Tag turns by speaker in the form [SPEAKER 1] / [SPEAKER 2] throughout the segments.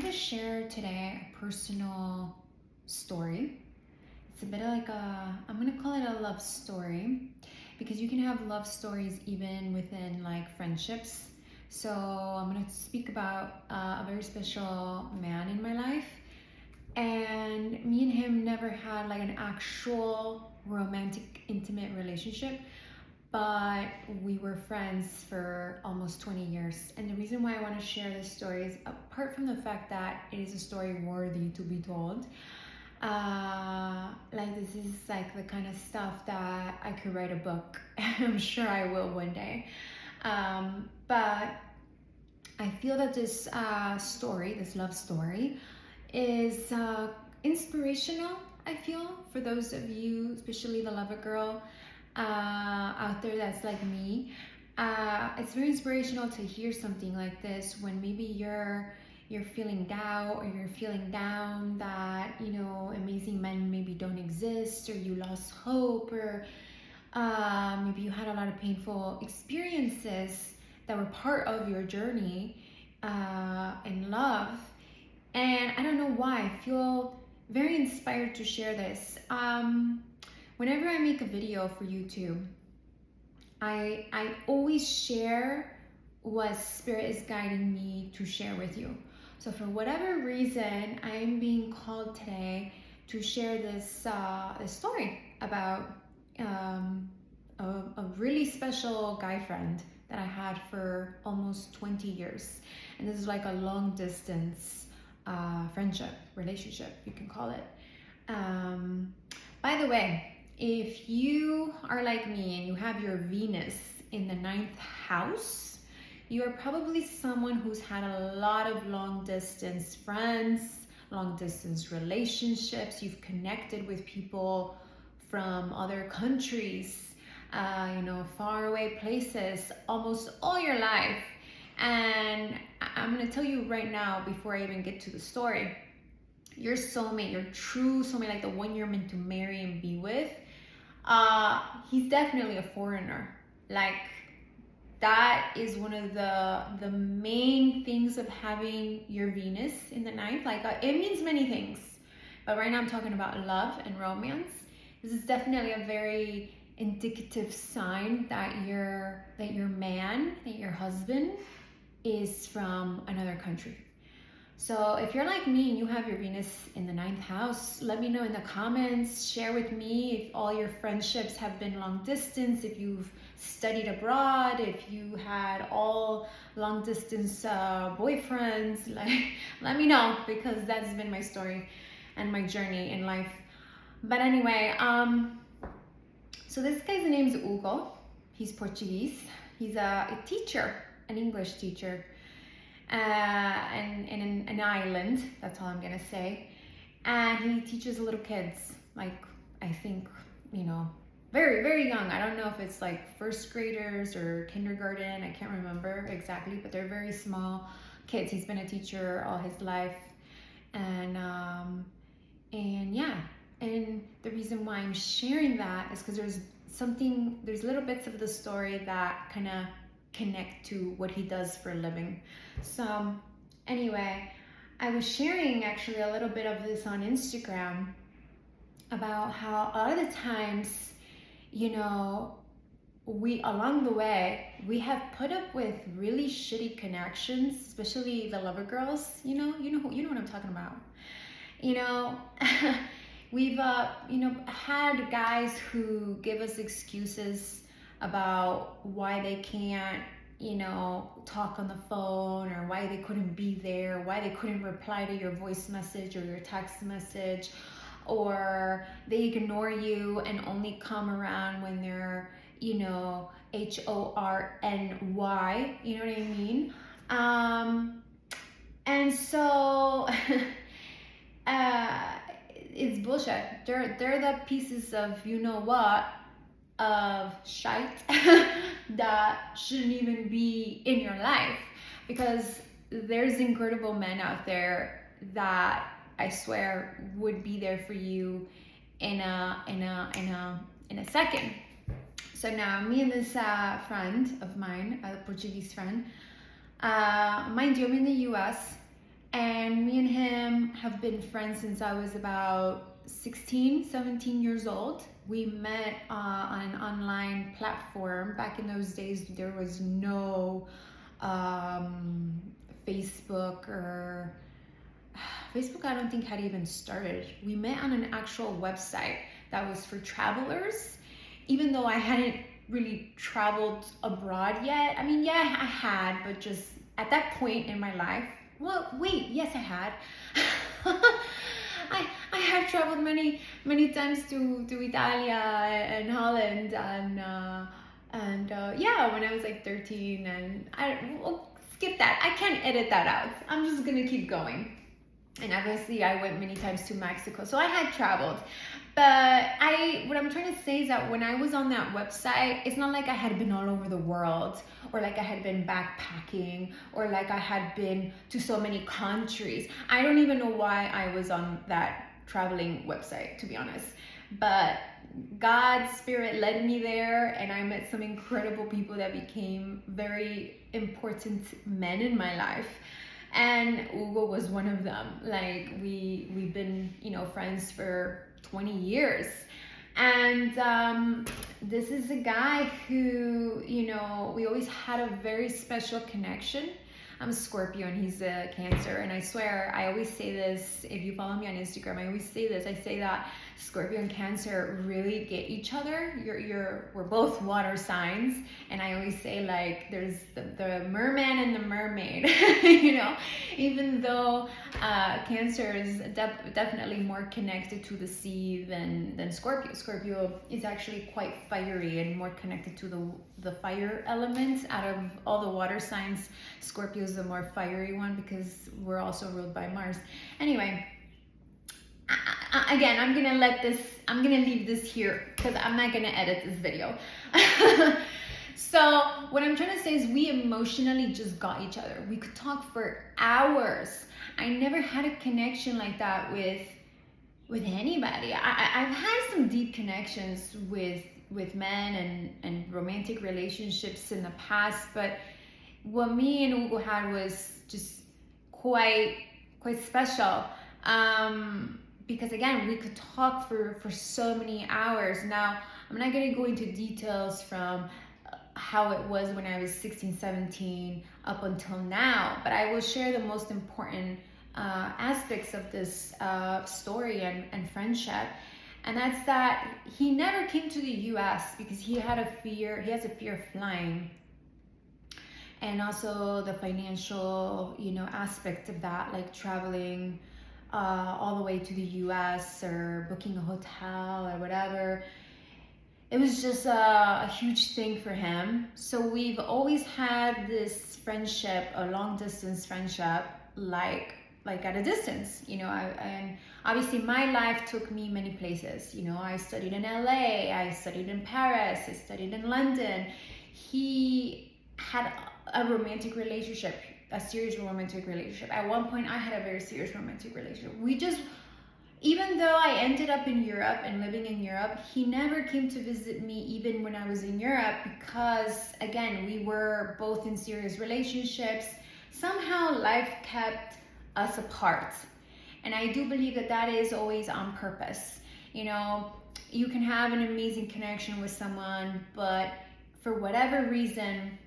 [SPEAKER 1] to share today a personal story. It's a bit like I'm going to call it a love story because you can have love stories even within like friendships. So I'm going to speak about a very special man in my life. And me and him never had like an actual romantic, intimate relationship, but we were friends for almost 20 years. And the reason why I want to share this story is, apart from the fact that it is a story worthy to be told, like this is like the kind of stuff that I could write a book. I'm sure I will one day. But I feel that this story, this love story, is inspirational, I feel, for those of you, especially the lover girl out there that's like me. It's very inspirational to hear something like this when maybe you're feeling doubt or you're feeling down that amazing men maybe don't exist, or you lost hope, or maybe you had a lot of painful experiences that were part of your journey in love. And I don't know why I feel very inspired to share this. Whenever I make a video for YouTube, I always share what Spirit is guiding me to share with you. So for whatever reason, I'm being called today to share this story about a really special guy friend that I had for almost 20 years. And this is like a long distance friendship, relationship, you can call it. By the way, if you are like me and you have your Venus in the 9th house, you are probably someone who's had a lot of long distance friends, long distance relationships. You've connected with people from other countries, far away places, almost all your life. And I'm gonna tell you right now, before I even get to the story, your soulmate, your true soulmate, like the one you're meant to marry and be with, he's definitely a foreigner. Like, that is one of the main things of having your Venus in the 9th. Like, it means many things, but right now I'm talking about love and romance. This is definitely a very indicative sign that your man, that your husband is from another country. So if you're like me and you have your Venus in the 9th house, let me know in the comments. Share with me if all your friendships have been long distance, if you've studied abroad, if you had all long distance boyfriends. Like, let me know, because that's been my story and my journey in life. But anyway, so this guy's name is Hugo. He's Portuguese. He's a teacher, an English teacher. And in an island, that's all I'm gonna say. And he teaches little kids, like, I think, very, very young. I don't know if it's like first graders or kindergarten, I can't remember exactly, but they're very small kids. He's been a teacher all his life. And yeah, and the reason why I'm sharing that is because there's little bits of the story that kind of connect to what he does for a living. So anyway, I was sharing actually a little bit of this on Instagram about how a lot of the times, we along the way, we have put up with really shitty connections, especially the lover girls. You know what I'm talking about. We've had guys who give us excuses about why they can't, talk on the phone, or why they couldn't be there, why they couldn't reply to your voice message or your text message, or they ignore you and only come around when they're, HORNY, you know what I mean? And so it's bullshit. They're the pieces of of shite that shouldn't even be in your life, because there's incredible men out there that I swear would be there for you in a second. So now me and this friend of mine, a Portuguese friend, mind you, I'm in the US, And me and him have been friends since I was about 16, 17 years old. We met on an online platform. Back in those days, there was no Facebook, or Facebook I don't think had even started. We met on an actual website that was for travelers, even though I hadn't really traveled abroad yet. I mean, yeah, I had, but just at that point in my life. Well, wait, yes, I had. I have traveled many times to Italia and Holland, and yeah, when I was like 13, and well, skip that. I can't edit that out. I'm just gonna keep going. And obviously I went many times to Mexico, so I had traveled. But what I'm trying to say is that when I was on that website, it's not like I had been all over the world, or like I had been backpacking, or like I had been to so many countries. I don't even know why I was on that traveling website, to be honest. But God's spirit led me there, and I met some incredible people that became very important men in my life. And Hugo was one of them. Like we've been, friends for 20 years. And this is a guy who, we always had a very special connection. I'm a Scorpio and he's a Cancer, and I swear I always say this. If you follow me on Instagram, I always say this. I say that Scorpio and Cancer really get each other. We're both water signs, and I always say, like, there's the merman and the mermaid. Even though Cancer is definitely more connected to the sea than Scorpio. Scorpio is actually quite fiery and more connected to the fire element. Out of all the water signs, Scorpio is the more fiery one because we're also ruled by Mars. Anyway, again, I'm gonna leave this here because I'm not gonna edit this video. So what I'm trying to say is we emotionally just got each other. We could talk for hours. I never had a connection like that with anybody. I've had some deep connections with men and romantic relationships in the past, but what me and Hugo had was just quite special. Because again, we could talk for so many hours. Now, I'm not gonna go into details from how it was when I was 16, 17 up until now, but I will share the most important aspects of this story and friendship. And that's that he never came to the US because he has a fear of flying. And also the financial, aspect of that, like traveling all the way to the US or booking a hotel or whatever. It was just a huge thing for him. So we've always had this friendship, a long distance friendship, like at a distance, and obviously my life took me many places. I studied in LA, I studied in Paris, I studied in London. He had a romantic relationship, a serious romantic relationship. At one point I had a very serious romantic relationship. Even though I ended up in Europe and living in Europe, he never came to visit me even when I was in Europe because, again, we were both in serious relationships. Somehow life kept us apart. And I do believe that is always on purpose. You can have an amazing connection with someone, but for whatever reason,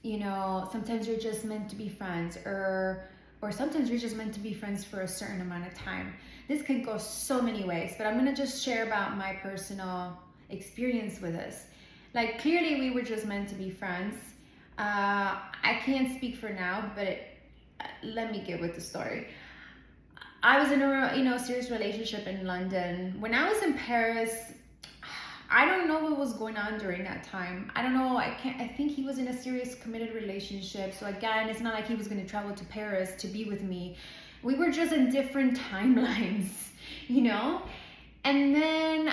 [SPEAKER 1] sometimes you're just meant to be friends, or sometimes you're just meant to be friends for a certain amount of time. This could go so many ways, but I'm gonna just share about my personal experience with this. Like, clearly we were just meant to be friends. I can't speak for now, but let me get with the story. I was in a serious relationship in London. When I was in Paris, I don't know what was going on during that time. I don't know. I think he was in a serious committed relationship. So again, it's not like he was going to travel to Paris to be with me. We were just in different timelines, And then,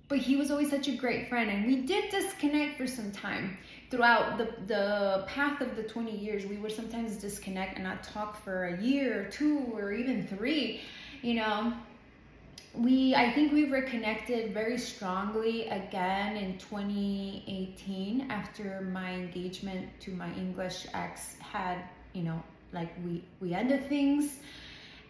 [SPEAKER 1] but he was always such a great friend, and we did disconnect for some time. Throughout the path of the 20 years, we would sometimes disconnect and not talk for a year or 2 or even 3, I think we reconnected very strongly again in 2018 after my engagement to my English ex had, like we ended things.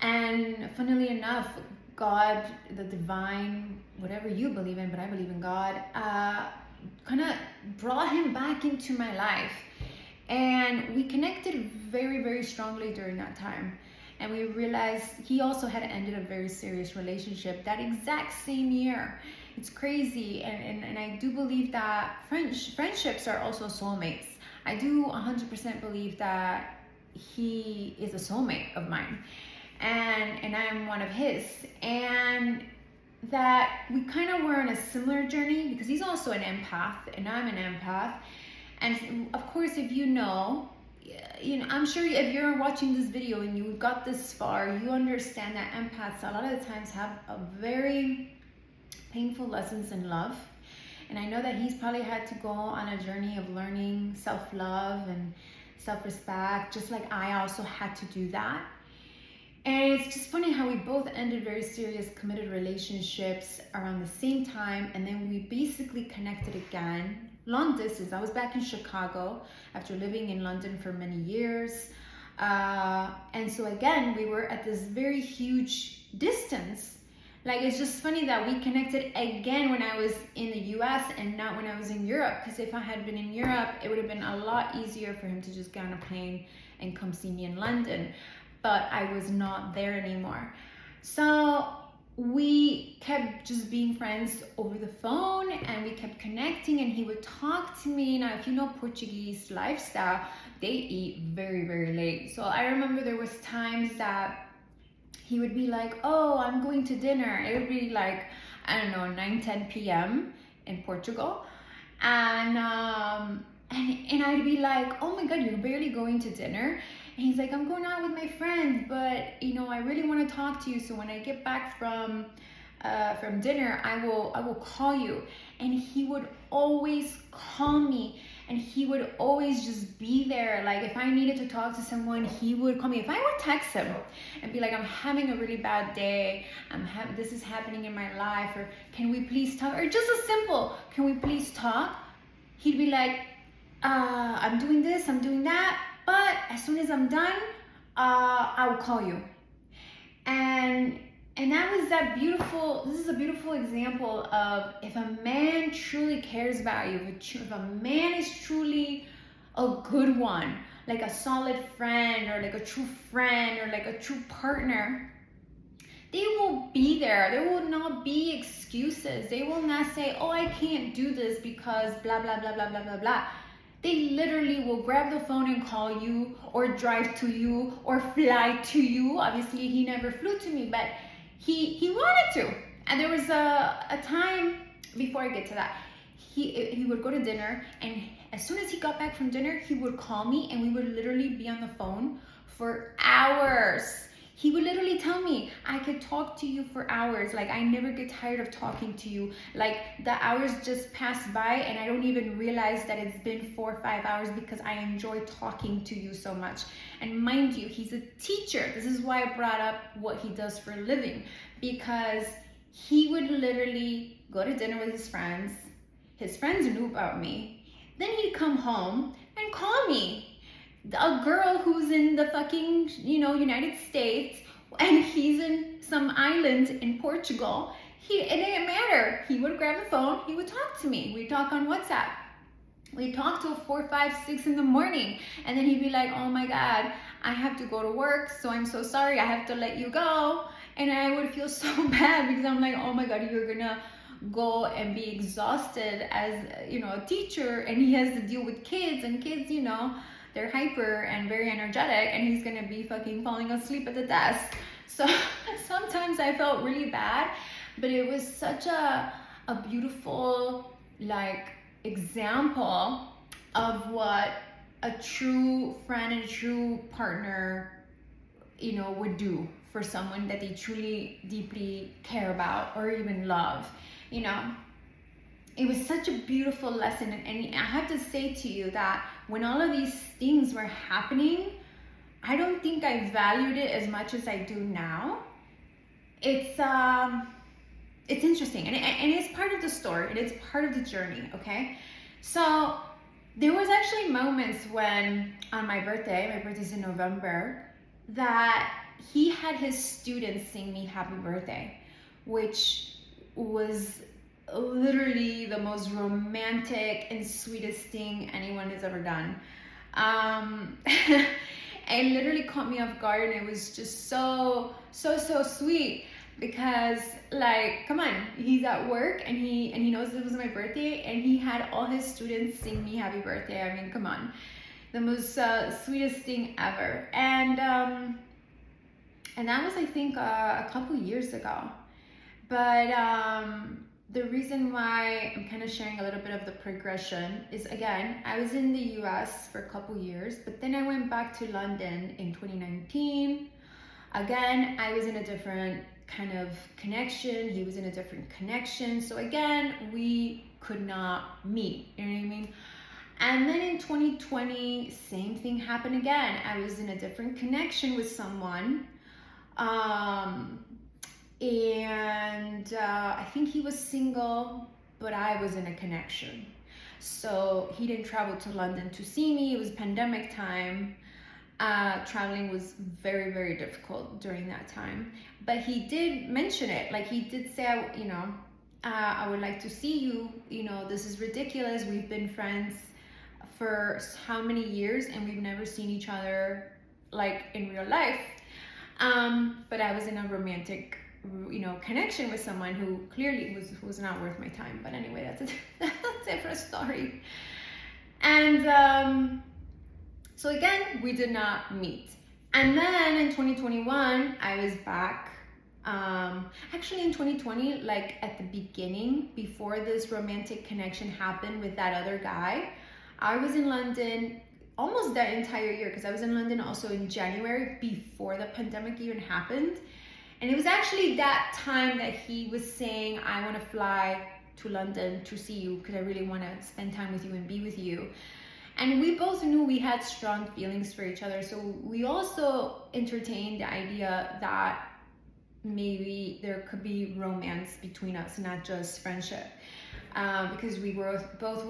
[SPEAKER 1] And funnily enough, God, the divine, whatever you believe in, but I believe in God, kind of brought him back into my life. And we connected very, very strongly during that time. And we realized he also had ended a very serious relationship that exact same year. It's crazy. And I do believe that friendships are also soulmates. I do 100% believe that he is a soulmate of mine. And I'm one of his. And that we kind of were on a similar journey because he's also an empath and I'm an empath. And of course, if you know, I'm sure if you're watching this video and you got this far, you understand that empaths a lot of the times have a very painful lessons in love. And I know that he's probably had to go on a journey of learning self-love and self-respect, just like I also had to do that. And it's just funny how we both ended very serious committed relationships around the same time, and then we basically connected again, long distance. I was back in Chicago after living in London for many years. And so again, we were at this very huge distance. Like, it's just funny that we connected again when I was in the US and not when I was in Europe. Because if I had been in Europe, it would have been a lot easier for him to just get on a plane and come see me in London. But I was not there anymore. So we kept just being friends over the phone, and we kept connecting, and he would talk to me. Now, if you know Portuguese lifestyle, they eat very, very late. So I remember there was times that he would be like, oh, I'm going to dinner. It would be like, I don't know, 9-10 p.m. in Portugal. And I'd be like, oh my God, you're barely going to dinner? And he's like, I'm going out with my friends, but I really want to talk to you. So when I get back from dinner, I will call you. And he would always call me, and he would always just be there. Like, if I needed to talk to someone, he would call me. If I would text him and be like, I'm having a really bad day, this is happening in my life, or can we please talk, or just a simple, can we please talk? He'd be like, I'm doing this, I'm doing that, but as soon as I'm done, I will call you. And that was this is a beautiful example of, if a man truly cares about you, if a man is truly a good one, like a solid friend, or like a true friend, or like a true partner, they will be there. There will not be excuses. They will not say, oh, I can't do this because blah, blah, blah, blah, blah, blah, blah. They literally will grab the phone and call you, or drive to you, or fly to you. Obviously, he never flew to me, but he wanted to. And there was a time, before I get to that, he would go to dinner, and as soon as he got back from dinner, he would call me, and we would literally be on the phone for hours. He would literally tell me, I could talk to you for hours. Like, I never get tired of talking to you. Like, the hours just pass by and I don't even realize that it's been 4 or 5 hours, because I enjoy talking to you so much. And mind you, he's a teacher. This is why I brought up what he does for a living, because he would literally go to dinner with his friends. His friends knew about me. Then he'd come home and call me. A girl who's in the fucking, United States, and he's in some island in Portugal. It didn't matter. He would grab the phone, he would talk to me. We'd talk on WhatsApp. We'd talk till 4, 5, 6 in the morning. And then he'd be like, oh my God, I have to go to work, so I'm so sorry, I have to let you go. And I would feel so bad, because I'm like, oh my God, you're gonna go and be exhausted as, a teacher, and he has to deal with kids, and kids, they're hyper and very energetic, and he's gonna be fucking falling asleep at the desk. So sometimes I felt really bad, but it was such a beautiful, like, example of what a true friend and a true partner, would do for someone that they truly deeply care about or even love. It was such a beautiful lesson. And I have to say to you that when all of these things were happening, I don't think I valued it as much as I do now. It's interesting, and it's part of the story, and it's part of the journey, okay? So there was actually moments when on my birthday's in November, that he had his students sing me happy birthday, which was literally the most romantic and sweetest thing anyone has ever done. It literally caught me off guard, and it was just so sweet, because like, come on, he's at work and he knows it was my birthday, and he had all his students sing me happy birthday. I mean, come on, the most sweetest thing ever. And that was, I think, a couple years ago. But the reason why I'm kind of sharing a little bit of the progression is, again, I was in the US for a couple years, but then I went back to London in 2019. Again, I was in a different kind of connection. He was in a different connection. So again, we could not meet, you know what I mean? And then in 2020, same thing happened again. I was in a different connection with someone. And I think he was single, but I was in a connection. So he didn't travel to London to see me. It was pandemic time. Traveling was very, very difficult during that time. But he did mention it. Like, he did say, I would like to see you. You know, this is ridiculous. We've been friends for how many years, and we've never seen each other like in real life. But I was in a romantic, connection with someone who clearly was not worth my time. But anyway, that's a different story. And so again, we did not meet. And then in 2021, I was back. Actually in 2020, like at the beginning, before this romantic connection happened with that other guy, I was in London almost that entire year, because I was in London also in January before the pandemic even happened. And it was actually that time that he was saying, I want to fly to London to see you because I really want to spend time with you and be with you. And we both knew we had strong feelings for each other. So we also entertained the idea that maybe there could be romance between us, not just friendship. Because we were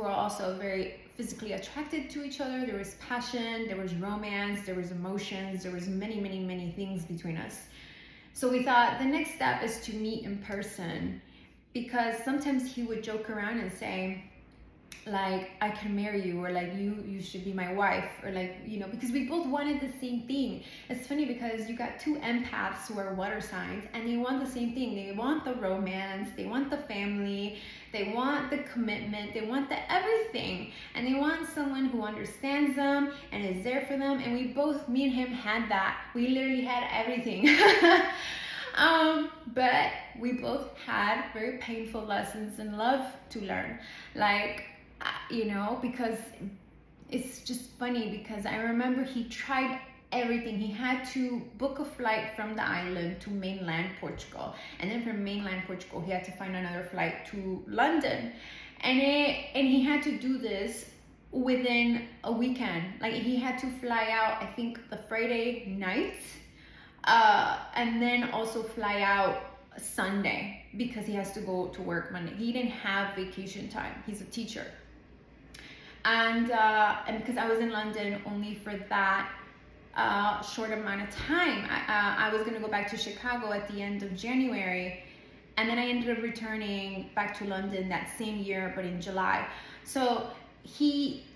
[SPEAKER 1] also very physically attracted to each other. There was passion, there was romance, there was emotions, there was many, many, many things between us. So we thought the next step is to meet in person, because sometimes he would joke around and say, like, I can marry you, or like, you should be my wife, or like, because we both wanted the same thing. It's funny because you got two empaths who are water signs, and they want the same thing. They want the romance, they want the family, they want the commitment, they want the everything, and they want someone who understands them and is there for them. And we both, me and him, had that. We literally had everything. But we both had very painful lessons in love to learn. Like, because it's just funny, because I remember he tried everything. He had to book a flight from the island to mainland Portugal, and then from mainland Portugal he had to find another flight to London, and he had to do this within a weekend. Like, he had to fly out, I think, the Friday night, and then also fly out Sunday, because he has to go to work Monday. He didn't have vacation time. He's a teacher. And because I was in London only for that short amount of time, I was gonna go back to Chicago at the end of January, and then I ended up returning back to London that same year, but in July. So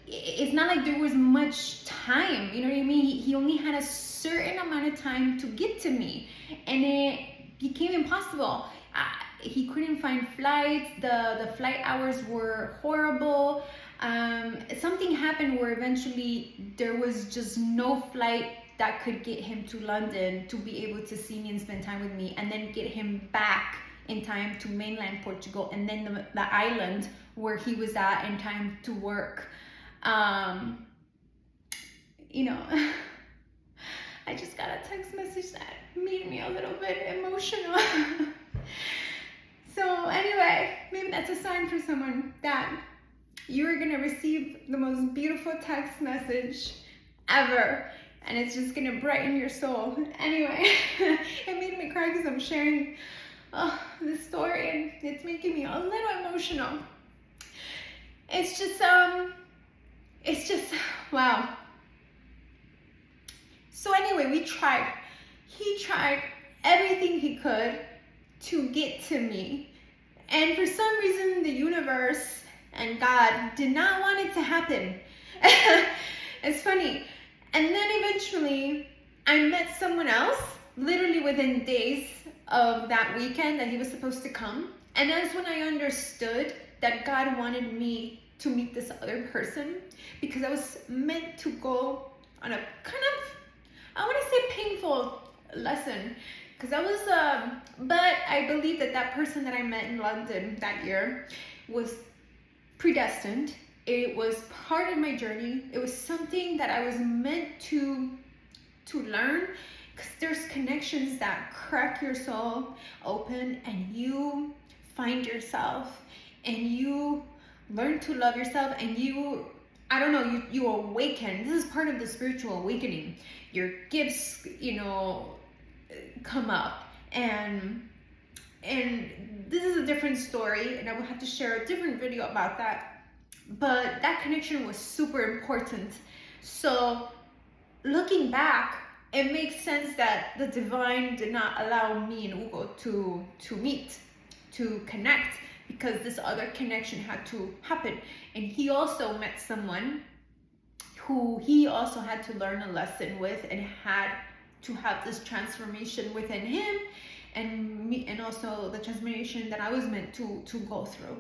[SPEAKER 1] it's not like there was much time, you know what I mean? He only had a certain amount of time to get to me, and it became impossible. He couldn't find flights. The flight hours were horrible. Something happened where eventually there was just no flight that could get him to London to be able to see me and spend time with me, and then get him back in time to mainland Portugal, and then the island where he was at in time to work. I just got a text message that made me a little bit emotional. So anyway, maybe that's a sign for someone that you're gonna receive the most beautiful text message ever, and it's just gonna brighten your soul. Anyway, it made me cry because I'm sharing this story, and it's making me a little emotional. It's just it's just, wow. So anyway, we tried. He tried everything he could to get to me. And for some reason, the universe and God did not want it to happen. It's funny. And then eventually, I met someone else, literally within days of that weekend that he was supposed to come. And that's when I understood that God wanted me to meet this other person, because I was meant to go on a kind of, I want to say, painful lesson. Because I was, but I believe that that person that I met in London that year was predestined. It was part of my journey. It was something that I was meant to learn, because there's connections that crack your soul open, and you find yourself, and you learn to love yourself, and you, I don't know, you awaken. This is part of the spiritual awakening. Your gifts, you know, come up, and this is a different story, and I will have to share a different video about that. But that connection was super important. So looking back, it makes sense that the divine did not allow me and Hugo to meet, to connect, because this other connection had to happen. And he also met someone who he also had to learn a lesson with, and had to have this transformation within him and me, and also the transformation that I was meant to go through.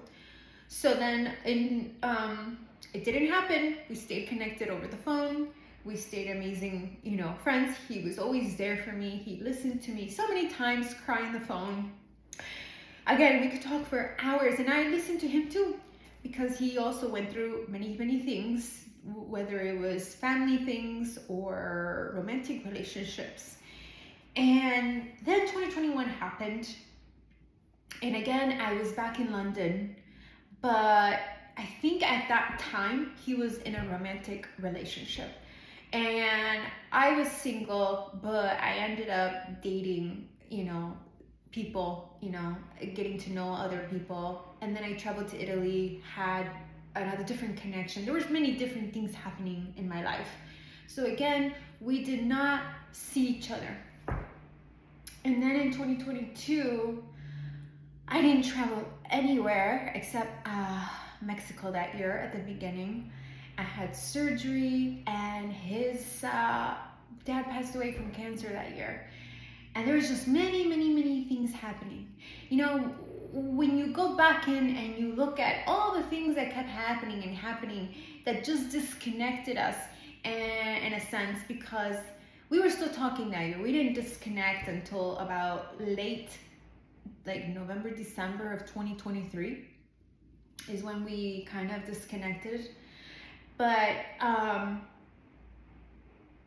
[SPEAKER 1] So then it didn't happen. We stayed connected over the phone. We stayed amazing, you know, friends. He was always there for me. He listened to me so many times, cry on the phone. Again, we could talk for hours, and I listened to him too, because he also went through many, many things, whether it was family things or romantic relationships. And then 2021 happened. And again, I was back in London, but I think at that time he was in a romantic relationship. And I was single, but I ended up dating, you know, people, you know, getting to know other people. And then I traveled to Italy, had another different connection. There was many different things happening in my life. So again, we did not see each other. And then in 2022, I didn't travel anywhere except Mexico that year at the beginning. I had surgery, and his dad passed away from cancer that year. And there was just many, many, many things happening. You know, when you go back in and you look at all the things that kept happening and happening, that just disconnected us in a sense, because we were still talking that year. We didn't disconnect until about late, like November, December of 2023 is when we kind of disconnected. But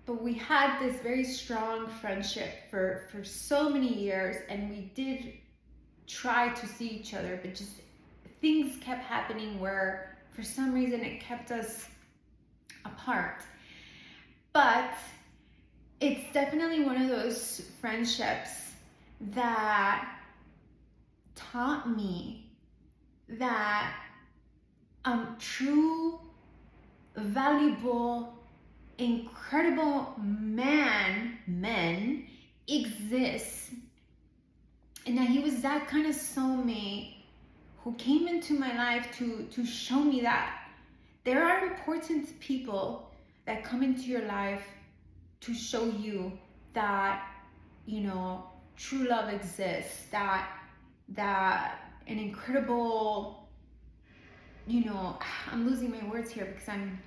[SPEAKER 1] we had this very strong friendship for so many years, and we did try to see each other, but just things kept happening where for some reason it kept us apart. But it's definitely one of those friendships that taught me that true, valuable, incredible men exist, and that he was that kind of soulmate who came into my life to show me that there are important people that come into your life to show you that, you know, true love exists, that an incredible, you know, I'm losing my words here because I'm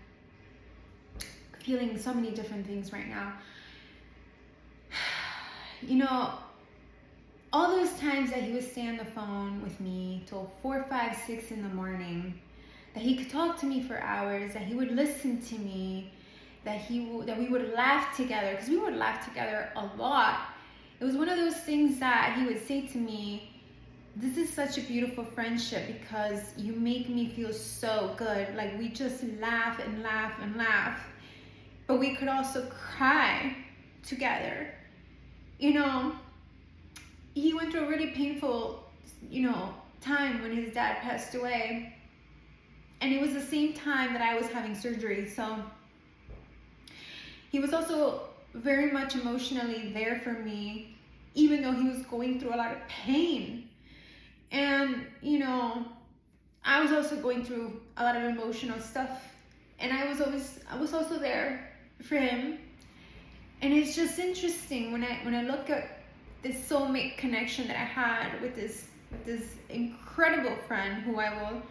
[SPEAKER 1] feeling so many different things right now. You know, all those times that he would stay on the phone with me till 4, 5, 6 in the morning, that he could talk to me for hours, that he would listen to me, that we would laugh together, because we would laugh together a lot. It was one of those things that he would say to me, this is such a beautiful friendship because you make me feel so good. Like, we just laugh and laugh and laugh, but we could also cry together. You know, he went through a really painful, you know, time when his dad passed away. And it was the same time that I was having surgery. So he was also very much emotionally there for me, even though he was going through a lot of pain. And, you know, I was also going through a lot of emotional stuff. And I was also there for him. And it's just interesting when I look at this soulmate connection that I had with this incredible friend who I will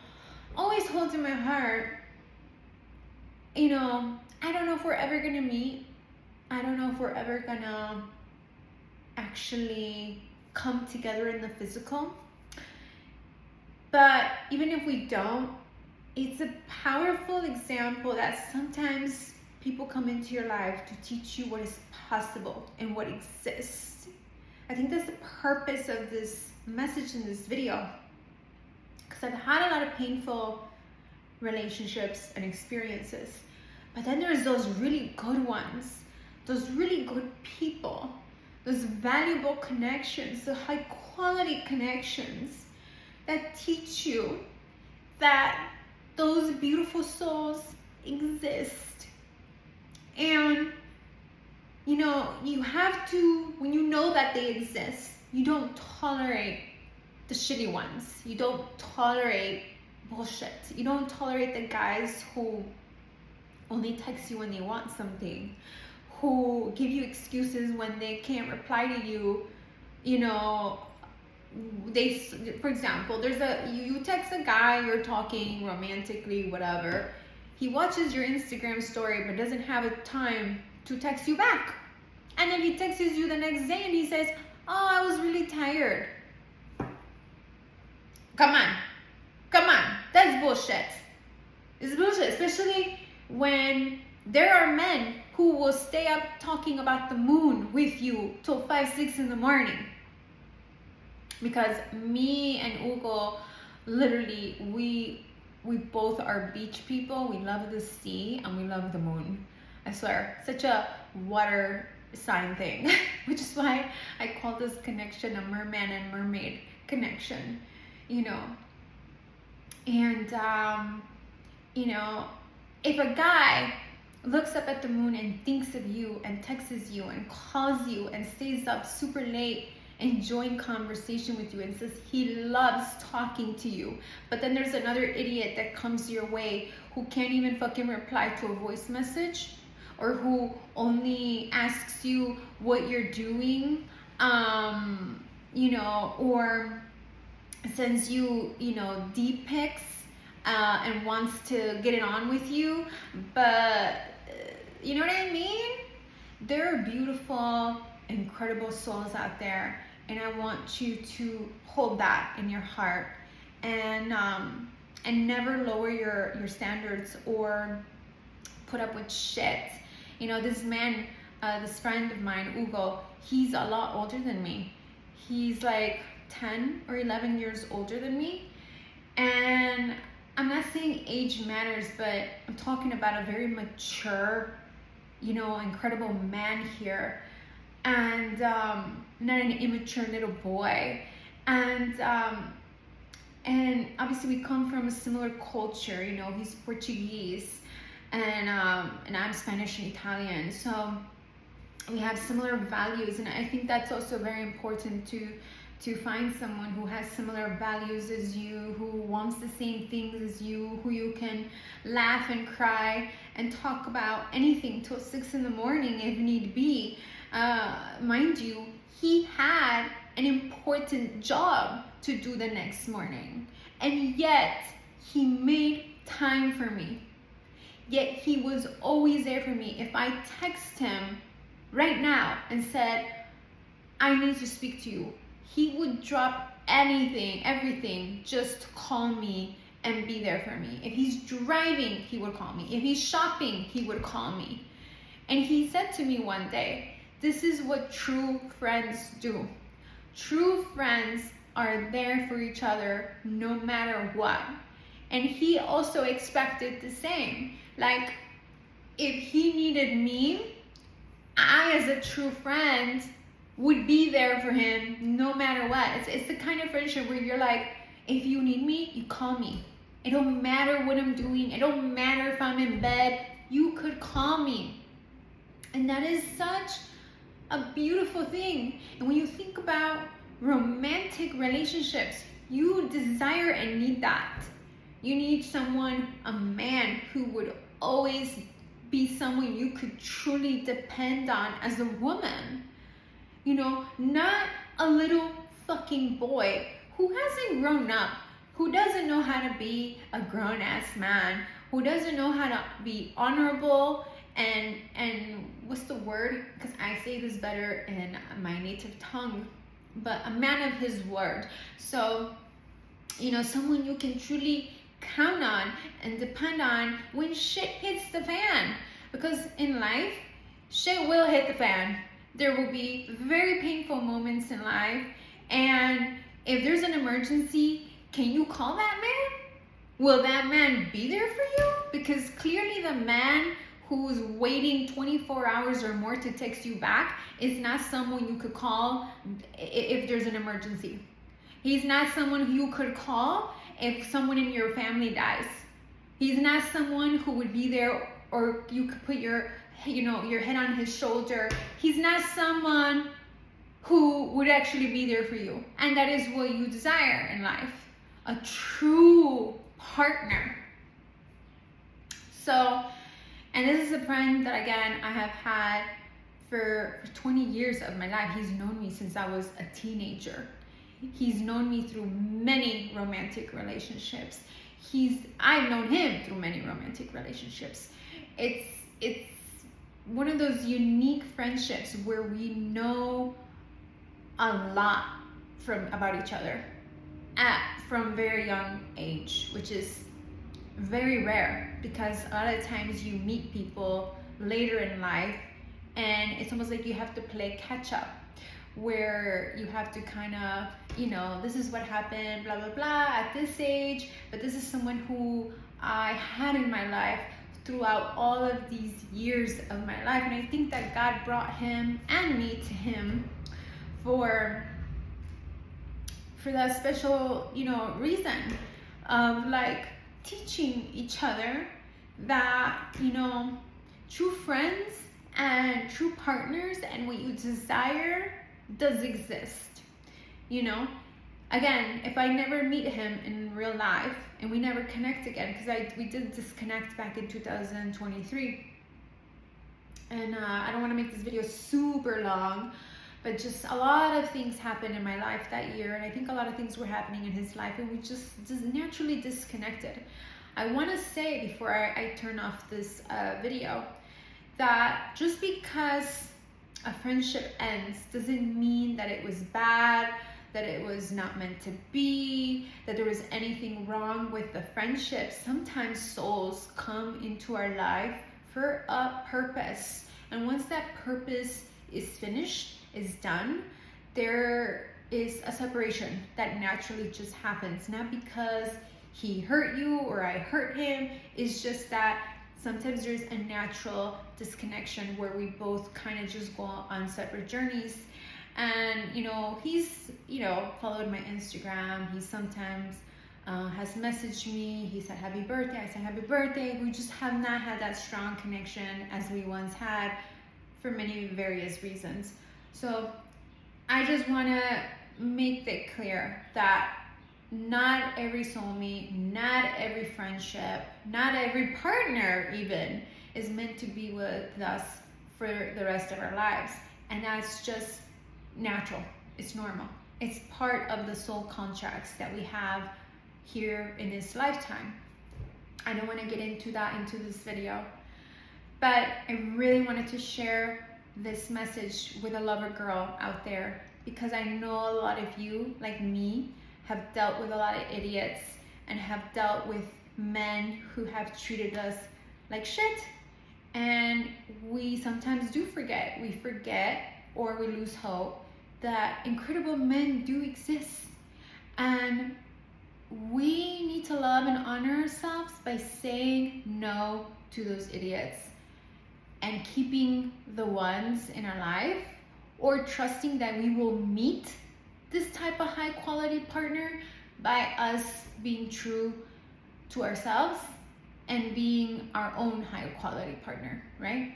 [SPEAKER 1] always hold in my heart. You know, I don't know if we're ever gonna meet. I don't know if we're ever gonna actually come together in the physical. But even if we don't, it's a powerful example that sometimes people come into your life to teach you what is possible and what exists. I think that's the purpose of this message in this video, because I've had a lot of painful relationships and experiences, but then there's those really good ones, those really good people, those valuable connections, the high quality connections that teach you that those beautiful souls exist. And you know, you have to, when you know that they exist, you don't tolerate the shitty ones. You don't tolerate bullshit. You don't tolerate the guys who only text you when they want something, who give you excuses when they can't reply to you. You know, they, for example, you text a guy, you're talking romantically, whatever. He watches your Instagram story but doesn't have a time to text you back. And then he texts you the next day and he says, oh, I was really tired. Come on. That's bullshit. It's bullshit, especially when there are men who will stay up talking about the moon with you till 5, 6 in the morning. Because me and Hugo, literally, we both are beach people. We love the sea and we love the moon. I swear, such a water sign thing, which is why I call this connection a merman and mermaid connection, you know. And you know, if a guy looks up at the moon and thinks of you and texts you and calls you and stays up super late enjoying conversation with you and says he loves talking to you, but then there's another idiot that comes your way who can't even fucking reply to a voice message, or who only asks you what you're doing, you know, or sends you, you know, deep pics and wants to get it on with you, but you know what I mean? There are beautiful, incredible souls out there, and I want you to hold that in your heart, and never lower your standards or put up with shit. You know, this man, this friend of mine, Hugo, he's a lot older than me. He's like 10 or 11 years older than me. And I'm not saying age matters, but I'm talking about a very mature, you know, incredible man here. And not an immature little boy. And obviously we come from a similar culture. You know, he's Portuguese, and I'm Spanish and Italian, so we have similar values. And I think that's also very important to find someone who has similar values as you, who wants the same things as you, who you can laugh and cry and talk about anything till 6 in the morning if need be. Mind you, he had an important job to do the next morning, and yet he made time for me. Yet he was always there for me. If I text him right now and said, I need to speak to you, he would drop anything, everything, just to call me and be there for me. If he's driving, he would call me. If he's shopping, he would call me. And he said to me one day, this is what true friends do. True friends are there for each other no matter what. And he also expected the same. Like, if he needed me, I, as a true friend, would be there for him no matter what. It's the kind of friendship where you're like, if you need me, you call me. It don't matter what I'm doing. It don't matter if I'm in bed. You could call me. And that is such a beautiful thing. And when you think about romantic relationships, you desire and need that. You need someone, a man, who would always be someone you could truly depend on as a woman. You know, not a little fucking boy who hasn't grown up, who doesn't know how to be a grown-ass man, who doesn't know how to be honorable and what's the word? Because I say this better in my native tongue, but a man of his word. So, you know, someone you can truly count on and depend on when shit hits the fan. Because in life, shit will hit the fan. There will be very painful moments in life, and if there's an emergency, can you call that man? Will that man be there for you? Because clearly the man who's waiting 24 hours or more to text you back is not someone you could call if there's an emergency. He's not someone who you could call if someone in your family dies. He's not someone who would be there, or you could put your head on his shoulder. He's not someone who would actually be there for you. And that is what you desire in life. A true partner. So, and this is a friend that, again, I have had for 20 years of my life. He's known me since I was a teenager. He's known me through many romantic relationships. I've known him through many romantic relationships. It's one of those unique friendships where we know a lot about each other from very young age, which is very rare, because a lot of times you meet people later in life and it's almost like you have to play catch up, where you have to kind of, this is what happened, blah, blah, blah, at this age, but this is someone who I had in my life throughout all of these years of my life. And I think that God brought him and me to him for that special, reason of like teaching each other that, true friends and true partners and what you desire does exist. Again, if I never meet him in real life and we never connect again, because we did disconnect back in 2023, and I don't want to make this video super long, but just a lot of things happened in my life that year, and I think a lot of things were happening in his life, and we just naturally disconnected. I want to say before I turn off this video that just because a friendship ends doesn't mean that it was bad, that it was not meant to be, that there was anything wrong with the friendship. Sometimes souls come into our life for a purpose, and once that purpose is finished, is done, there is a separation that naturally just happens, not because he hurt you or I hurt him. It's just that sometimes there's a natural disconnection where we both kind of just go on separate journeys. And he's followed my Instagram. He sometimes has messaged me. He said happy birthday. I said happy birthday. We just have not had that strong connection as we once had for many various reasons. So I just want to make it clear that not every soulmate, not every friendship, not every partner even is meant to be with us for the rest of our lives. And that's just natural. It's normal. It's part of the soul contracts that we have here in this lifetime. I don't want to get into this video, but I really wanted to share this message with a lover girl out there, because I know a lot of you, like me, have dealt with a lot of idiots and have dealt with men who have treated us like shit. And we sometimes do forget. We forget, or we lose hope, that incredible men do exist. And we need to love and honor ourselves by saying no to those idiots and keeping the ones in our life, or trusting that we will meet this type of high quality partner by us being true to ourselves and being our own high quality partner, right?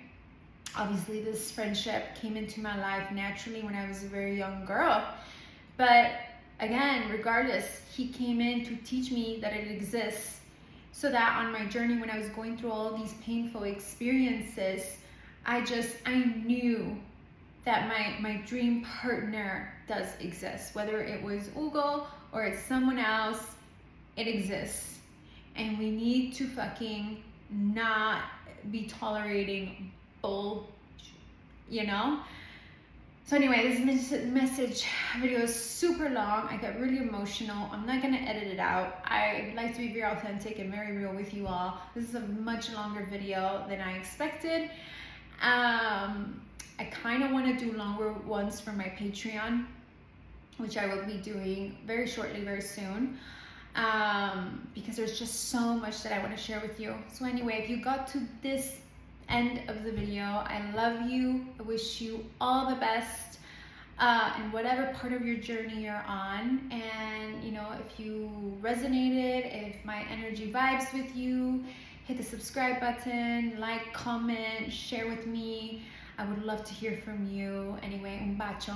[SPEAKER 1] Obviously, this friendship came into my life naturally when I was a very young girl. But again, regardless, he came in to teach me that it exists, so that on my journey when I was going through all these painful experiences, I knew that my dream partner does exist. Whether it was Ugo or it's someone else, it exists. And we need to fucking not be tolerating bull, you know? So anyway, this message video is super long. I get really emotional. I'm not gonna edit it out. I like to be very authentic and very real with you all. This is a much longer video than I expected. I kind of want to do longer ones for my Patreon, which I will be doing very shortly, very soon, because there's just so much that I want to share with you. So anyway, if you got to this end of the video, I love you. I wish you all the best in whatever part of your journey you're on. And you know, if you resonated, if my energy vibes with you, hit the subscribe button, like, comment, share with me. I would love to hear from you. Anyway, un bacio.